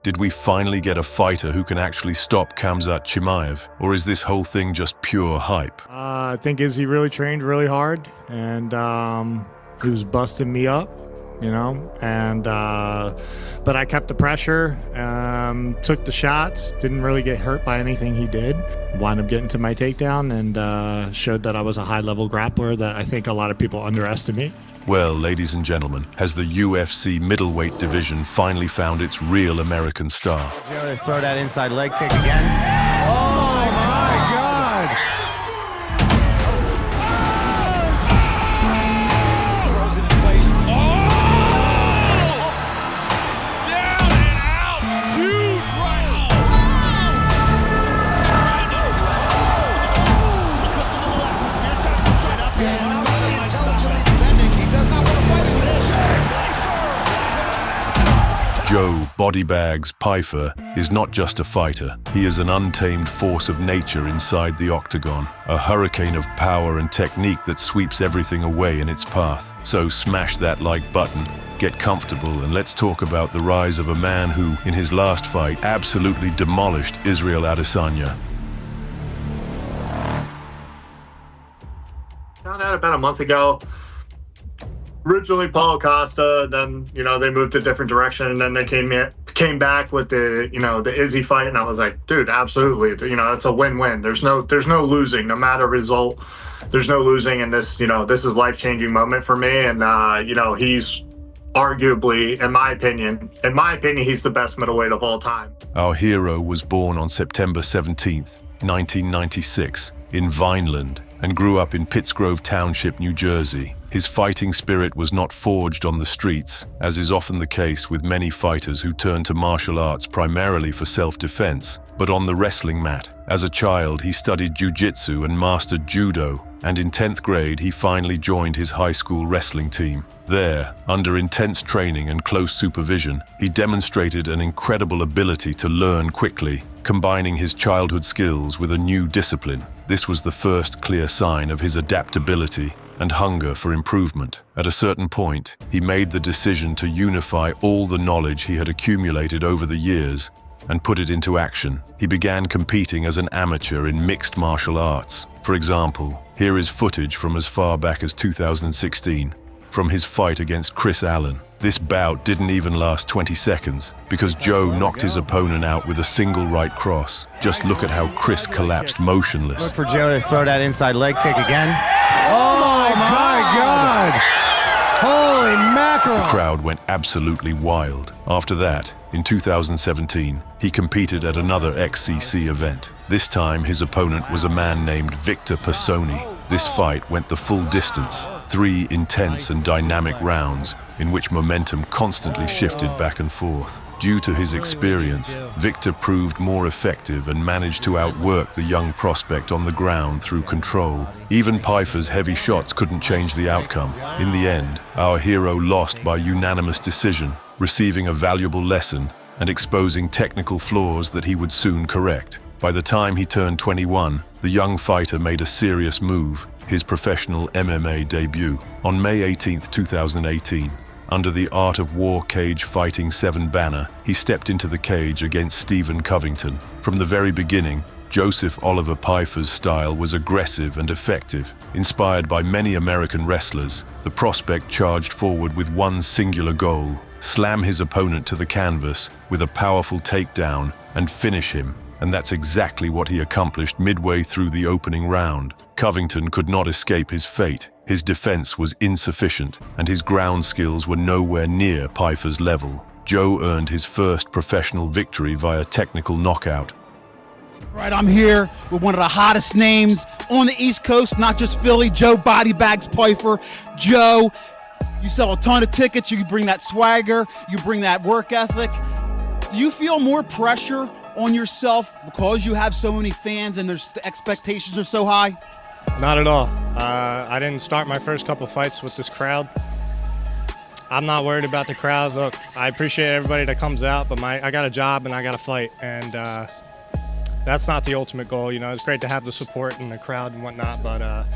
Did we finally get a fighter who can actually stop Khamzat Chimaev, or is this whole thing just pure hype? I think Izzy really trained really hard, and he was busting me up, you know, and but I kept the pressure, took the shots, didn't really get hurt by anything he did. Wound up getting to my takedown and showed that I was a high-level grappler that I think a lot of people underestimate. Well, ladies and gentlemen, has the UFC middleweight division finally found its real American star? Joe to throw that inside leg kick again. Oh my God! Throws it in place. Oh! Down and out. Huge right. Joe Body Bags Pyfer is not just a fighter. He is an untamed force of nature inside the octagon, a hurricane of power and technique that sweeps everything away in its path. So smash that like button, get comfortable, and let's talk about the rise of a man who, in his last fight, absolutely demolished Israel Adesanya. Found out about a month ago. Originally Paul Costa, then, you know, they moved a different direction, and then they came back with the, you know, the Izzy fight, and I was like, dude, absolutely, you know, it's a win-win. There's no losing, no matter result. There's no losing, and this, you know, this is life-changing moment for me, and you know, he's arguably, in my opinion, he's the best middleweight of all time. Our hero was born on September 17th, 1996, in Vineland, and grew up in Pittsgrove Township, New Jersey. His fighting spirit was not forged on the streets, as is often the case with many fighters who turn to martial arts primarily for self-defense, but on the wrestling mat. As a child, he studied jiu-jitsu and mastered judo, and in 10th grade, he finally joined his high school wrestling team. There, under intense training and close supervision, he demonstrated an incredible ability to learn quickly, combining his childhood skills with a new discipline. This was the first clear sign of his adaptability and hunger for improvement. At a certain point, he made the decision to unify all the knowledge he had accumulated over the years and put it into action. He began competing as an amateur in mixed martial arts. For example, here is footage from as far back as 2016, from his fight against Chris Allen. This bout didn't even last 20 seconds because Joe knocked his opponent out with a single right cross. Just look at how Chris collapsed motionless. Look for Joe to throw that inside leg kick again. Oh my God! Holy mackerel! The crowd went absolutely wild. After that, in 2017, he competed at another XCC event. This time, his opponent was a man named Victor Personi. This fight went the full distance, 3 intense and dynamic rounds in which momentum constantly shifted back and forth. Due to his experience, Victor proved more effective and managed to outwork the young prospect on the ground through control. Even Pyfer's heavy shots couldn't change the outcome. In the end, our hero lost by unanimous decision, receiving a valuable lesson and exposing technical flaws that he would soon correct. By the time he turned 21, the young fighter made a serious move, his professional MMA debut. On May 18, 2018, under the Art of War Cage Fighting 7 banner, he stepped into the cage against Stephen Covington. From the very beginning, Joseph Oliver Pyfer's style was aggressive and effective. Inspired by many American wrestlers, the prospect charged forward with one singular goal: slam his opponent to the canvas with a powerful takedown and finish him. And that's exactly what he accomplished midway through the opening round. Covington could not escape his fate. His defense was insufficient, and his ground skills were nowhere near Pyfer's level. Joe earned his first professional victory via technical knockout. All right, I'm here with one of the hottest names on the East Coast, not just Philly, Joe Body Bags Pyfer. Joe, you sell a ton of tickets, you bring that swagger, you bring that work ethic. Do you feel more pressure on yourself because you have so many fans and the expectations are so high? Not at all. I didn't start my first couple fights with this crowd. I'm not worried about the crowd. Look, I appreciate everybody that comes out, but I got a job and I got to fight, and that's not the ultimate goal. You know, it's great to have the support and the crowd and whatnot, but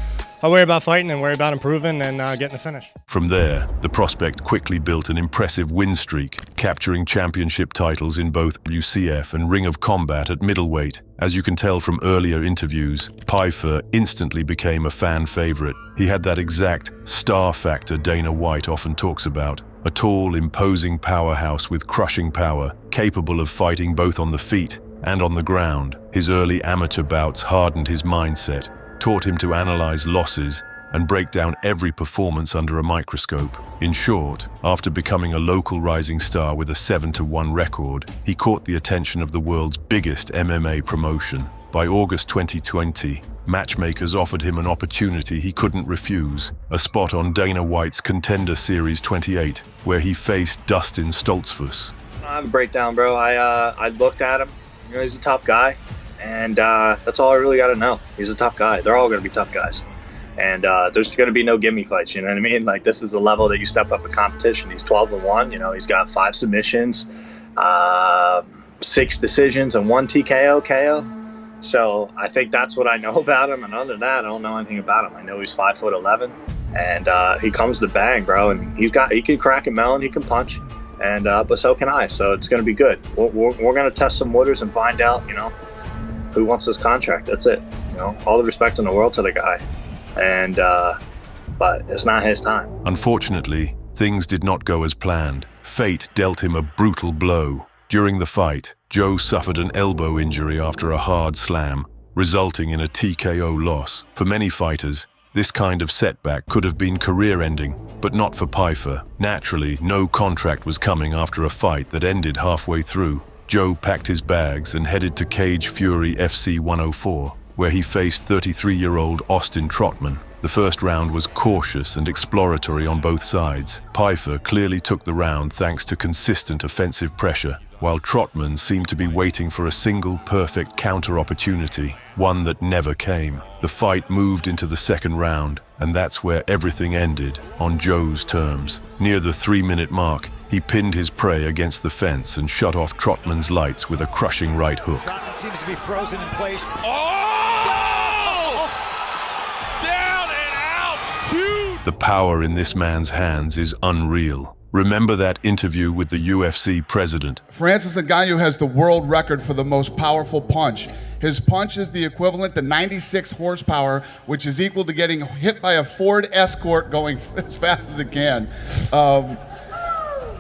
I worry about fighting and worry about improving and getting the finish. From there, the prospect quickly built an impressive win streak, capturing championship titles in both UCF and Ring of Combat at middleweight. As you can tell from earlier interviews, Pyfer instantly became a fan favorite. He had that exact star factor Dana White often talks about. A tall, imposing powerhouse with crushing power, capable of fighting both on the feet and on the ground. His early amateur bouts hardened his mindset, taught him to analyze losses and break down every performance under a microscope. In short, after becoming a local rising star with a 7-1 record, he caught the attention of the world's biggest MMA promotion. By August 2020, matchmakers offered him an opportunity he couldn't refuse, a spot on Dana White's Contender Series 28, where he faced Dustin Stoltzfus. I have a breakdown, bro. I looked at him. You know, he's a tough guy, and that's all I really got to know. He's a tough guy. They're all going to be tough guys. And there's going to be no gimme fights, you know what I mean? Like, this is a level that you step up in competition. He's 12-1, you know, he's got 5 submissions, 6 decisions, and 1 TKO KO. So I think that's what I know about him. And other than that, I don't know anything about him. I know he's 5'11", and he comes to bang, bro. And he can crack a melon, he can punch, and but so can I. So it's going to be good. We're going to test some waters and find out, you know, who wants this contract. That's it. You know, all the respect in the world to the guy. And but it's not his time. Unfortunately, things did not go as planned. Fate dealt him a brutal blow. During the fight, Joe suffered an elbow injury after a hard slam, resulting in a TKO loss. For many fighters, this kind of setback could have been career-ending, but not for Pyfer. Naturally, no contract was coming after a fight that ended halfway through. Joe packed his bags and headed to Cage Fury FC 104, where he faced 33-year-old Austin Trotman. The first round was cautious and exploratory on both sides. Pyfer clearly took the round thanks to consistent offensive pressure, while Trotman seemed to be waiting for a single perfect counter opportunity, one that never came. The fight moved into the second round, and that's where everything ended, on Joe's terms. Near the 3-minute mark, he pinned his prey against the fence and shut off Trotman's lights with a crushing right hook. Trotman seems to be frozen in place. Oh! Down and out! Huge! The power in this man's hands is unreal. Remember that interview with the UFC president? Francis Ngannou has the world record for the most powerful punch. His punch is the equivalent to 96 horsepower, which is equal to getting hit by a Ford Escort going as fast as it can.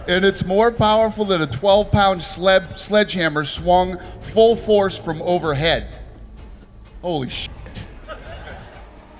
And it's more powerful than a 12-pound sledgehammer swung full force from overhead. Holy shit.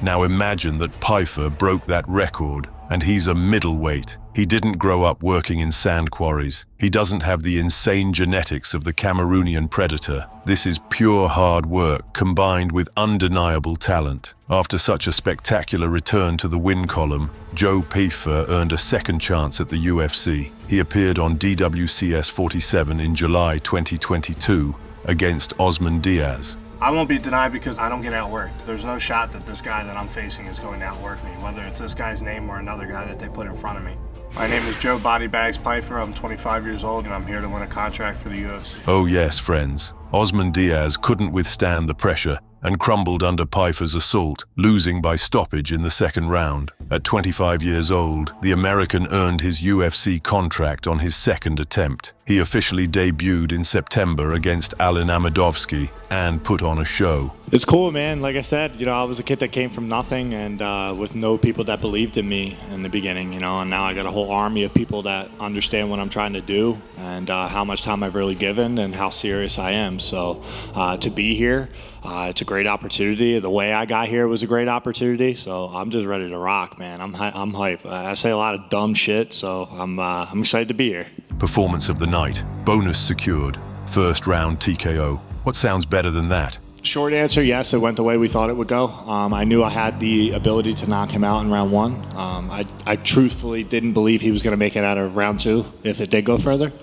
Now imagine that Pyfer broke that record, and he's a middleweight. He didn't grow up working in sand quarries. He doesn't have the insane genetics of the Cameroonian predator. This is pure hard work combined with undeniable talent. After such a spectacular return to the win column, Joe Pyfer earned a second chance at the UFC. He appeared on DWCS 47 in July 2022 against Osman Diaz. I won't be denied because I don't get outworked. There's no shot that this guy that I'm facing is going to outwork me, whether it's this guy's name or another guy that they put in front of me. My name is Joe Bodybags Pyfer. I'm 25 years old and I'm here to win a contract for the UFC. Oh yes, friends. Osman Diaz couldn't withstand the pressure and crumbled under Pyfer's assault, losing by stoppage in the second round. At 25 years old, the American earned his UFC contract on his second attempt. He officially debuted in September against Alen Amedovski and put on a show. It's cool, man. Like I said, you know, I was a kid that came from nothing and with no people that believed in me in the beginning, you know, and now I got a whole army of people that understand what I'm trying to do and how much time I've really given and how serious I am. So to be here, it's a great opportunity. The way I got here was a great opportunity. So I'm just ready to rock, man. I'm hype. I say a lot of dumb shit, so I'm excited to be here. Performance of the night. Bonus secured. First round TKO. What sounds better than that? Short answer, yes, it went the way we thought it would go. I knew I had the ability to knock him out in round 1. I truthfully didn't believe he was going to make it out of round 2 if it did go further.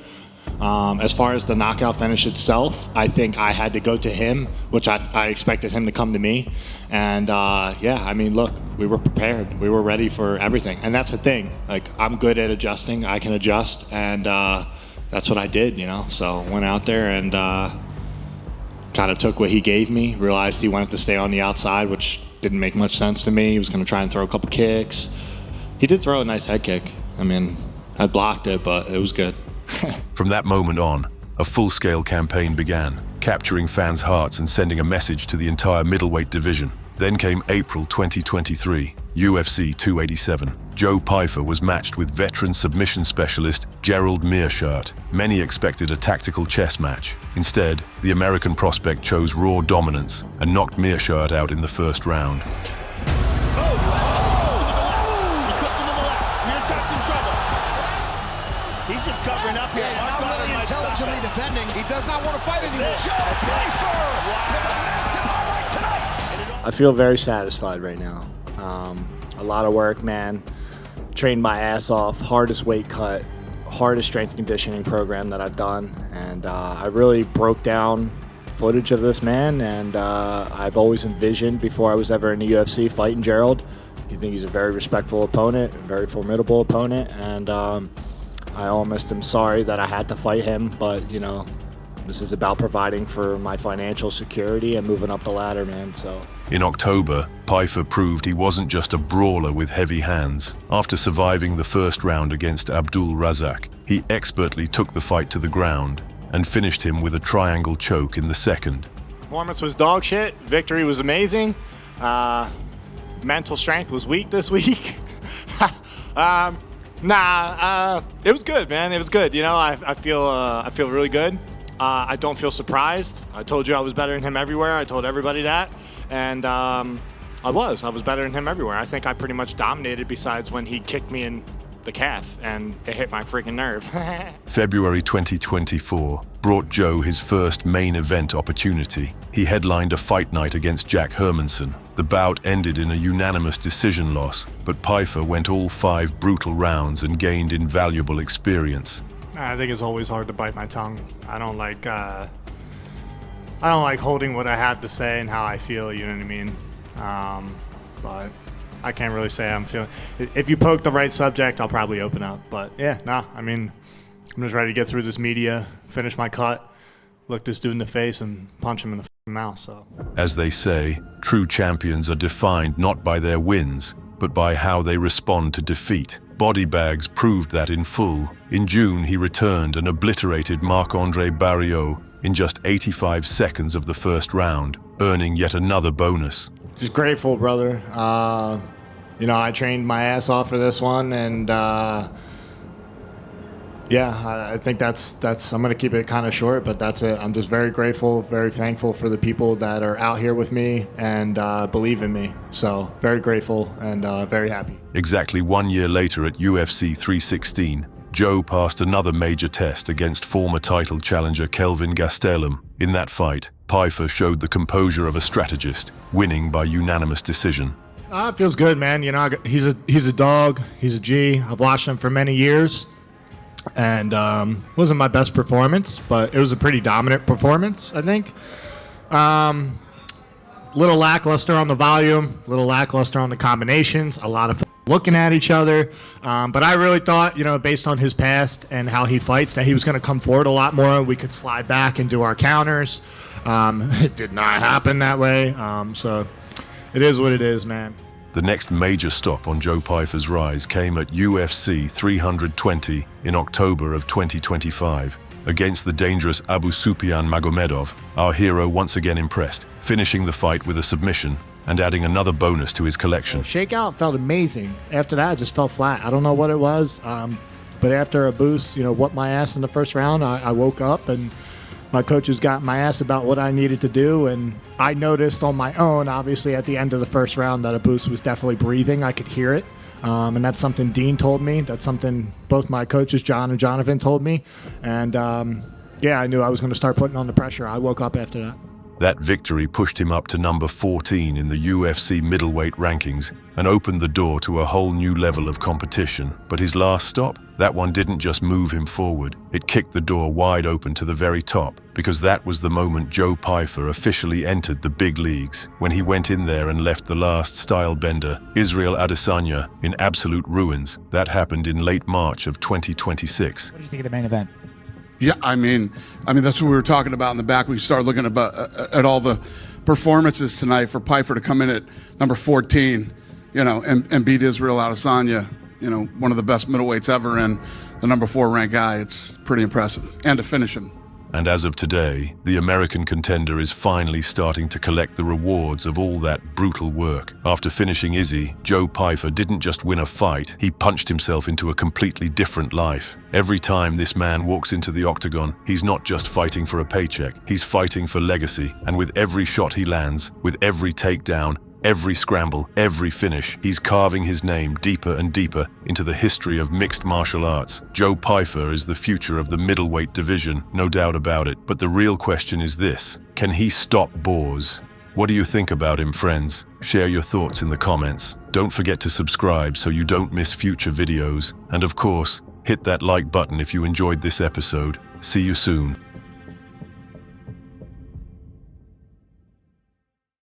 As far as the knockout finish itself, I think I had to go to him, which I expected him to come to me. And yeah, I mean, look, we were prepared. We were ready for everything. And that's the thing. Like, I'm good at adjusting. I can adjust. And that's what I did, you know. So went out there and kind of took what he gave me, realized he wanted to stay on the outside, which didn't make much sense to me. He was going to try and throw a couple kicks. He did throw a nice head kick. I mean, I blocked it, but it was good. From that moment on, a full-scale campaign began, capturing fans' hearts and sending a message to the entire middleweight division. Then came April 2023, UFC 287. Joe Pyfer was matched with veteran submission specialist Gerald Meerschaert. Many expected a tactical chess match. Instead, the American prospect chose raw dominance and knocked Meerschaert out in the first round. He's just covering up here. Not really intelligently defending. He does not want to fight anymore. Joe Pyfer with a massive highlight tonight. I feel very satisfied right now. A lot of work, man. Trained my ass off. Hardest weight cut, hardest strength conditioning program that I've done. And I really broke down footage of this man. And I've always envisioned, before I was ever in the UFC, fighting Gerald. I think he's a very respectful opponent, a very formidable opponent. And I almost am sorry that I had to fight him, but, you know, this is about providing for my financial security and moving up the ladder, man, so. In October, Pyfer proved he wasn't just a brawler with heavy hands. After surviving the first round against Abdul Razak, he expertly took the fight to the ground and finished him with a triangle choke in the second. Performance was dog shit. Victory was amazing. Mental strength was weak this week. It was good, man. It was good. You know, I feel really good. I don't feel surprised. I told you I was better than him everywhere. I told everybody that, and I was better than him everywhere. I think I pretty much dominated, besides when he kicked me in the calf and it hit my freaking nerve. February 2024 brought Joe his first main event opportunity. He headlined a fight night against Jack Hermanson. The bout ended in a unanimous decision loss, but Pyfer went all 5 brutal rounds and gained invaluable experience. I think it's always hard to bite my tongue. I don't like holding what I have to say and how I feel, you know what I mean? But I can't really say I'm feeling. If you poke the right subject, I'll probably open up. But yeah, I mean, I'm just ready to get through this media, finish my cut, look this dude in the face, and punch him in the mouth. So, as they say, true champions are defined not by their wins, but by how they respond to defeat. Body Bags proved that in full. In June, he returned and obliterated Marc-Andre Barriault in just 85 seconds of the first round, earning yet another bonus. Just grateful, brother. You know, I trained my ass off for this one, and yeah, I think that's. I'm gonna keep it kind of short, but that's it. I'm just very grateful, very thankful for the people that are out here with me and believe in me. So very grateful and very happy. Exactly 1 year later at UFC 316, Joe passed another major test against former title challenger Kelvin Gastelum. In that fight, Pyfer showed the composure of a strategist, winning by unanimous decision. It feels good, man. You know, he's a dog. He's a G. I've watched him for many years, and wasn't my best performance, but it was a pretty dominant performance, I think. Little lackluster on the volume, little lackluster on the combinations, a lot of looking at each other. But I really thought, you know, based on his past and how he fights, that he was going to come forward a lot more. We could slide back and do our counters. It did not happen that way. So it is what it is, man. The next major stop on Joe Pyfer's rise came at UFC 320 in October of 2025. Against the dangerous Abu Sufyan Magomedov, our hero once again impressed, finishing the fight with a submission and adding another bonus to his collection. Shakeout felt amazing. After that, I just fell flat. I don't know what it was, but after a boost, you know, whooped my ass in the first round, I woke up and my coaches got my ass about what I needed to do, and I noticed on my own, obviously, at the end of the first round that Abus was definitely breathing. I could hear it, and that's something Dean told me. That's something both my coaches, John and Jonathan, told me, and yeah, I knew I was going to start putting on the pressure. I woke up after that. That victory pushed him up to number 14 in the UFC middleweight rankings and opened the door to a whole new level of competition. But his last stop, that one didn't just move him forward. It kicked the door wide open to the very top, because that was the moment Joe Pyfer officially entered the big leagues, when he went in there and left the last style bender, Israel Adesanya, in absolute ruins. That happened in late March of 2026. What do you think of the main event? Yeah, I mean that's what we were talking about in the back. We started looking at all the performances tonight for Pyfer to come in at number 14, and beat Israel Adesanya, one of the best middleweights ever and the number 4 ranked guy. It's pretty impressive. And to finish him. And as of today, the American Contender is finally starting to collect the rewards of all that brutal work. After finishing Izzy, Joe Pyfer didn't just win a fight, he punched himself into a completely different life. Every time this man walks into the octagon, he's not just fighting for a paycheck, he's fighting for legacy. And with every shot he lands, with every takedown, every scramble, every finish, he's carving his name deeper and deeper into the history of mixed martial arts. Joe Pyfer is the future of the middleweight division, no doubt about it. But the real question is this: can he stop Boars? What do you think about him, friends? Share your thoughts in the comments. Don't forget to subscribe so you don't miss future videos. And of course, hit that like button if you enjoyed this episode. See you soon.